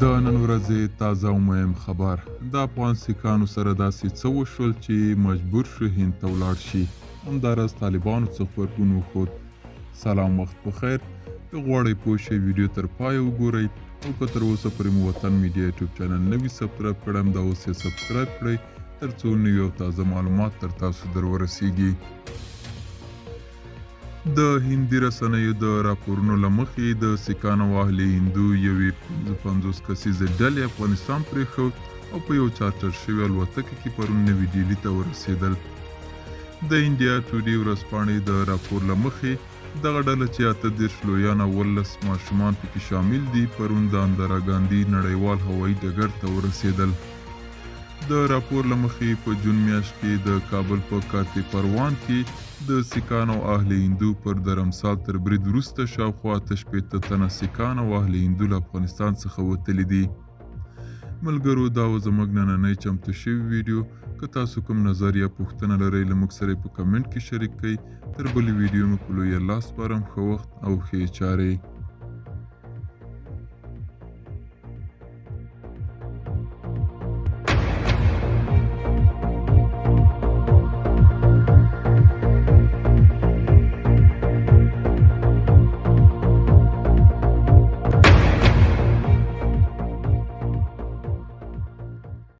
د نن ورځې تازه او مهم خبر د افغان سیکانو سره داسې څه وشول چې مجبور شو هند ته ولاړ شي. همداراز طالبانو څه غبرګون وښود. سلام، وخت بخیر. که غواړئ پوه شئ ویډیو تر پایه وګورئ او که تر اوسه پورې مو وطن میډیا یوټیوب چینل نه وي سبسکرایب کړی همدا اوس یې سبسکرایب کړئ تر څو نوي او تازه معلومات تر تاسو در ورسیږي. د هندي رسنیو د راپورونو له مخې د سیکانو اهل هندو یوې 50 کسیزې ډلې افغانستان پرېښود او په یو چارټر شوې الوتکه کې پرون نوي ډیلي ته ورسېدل. د انډیا ټوډې ورځپاڼې د راپور له مخې دغه ډله چې 38 لویان او 19 ماشومان پکې شامل دي پرون د اندرا ګاندي نړیوال هوایي ډګر ته ورسېدل. د راپور له مخې په جون میاشت کې د کابل په کاتې پروان کې د سیکانو اهل هندو پر درمسال تر برید وروسته شاوخوا 80 تنه سیکان او اهل هندو له افغانستان څخه وتلي دي. ملګرو، دا و زموږ نننۍ چمتو شوی ویډیو. که تاسو کوم نظر یا پوښتنه لرئ له موږ سره په کمنټ کې شریک کړئ. تر بلې ویډیو مو په لویه لاس سپارم. ښه وخت او ښې چارې.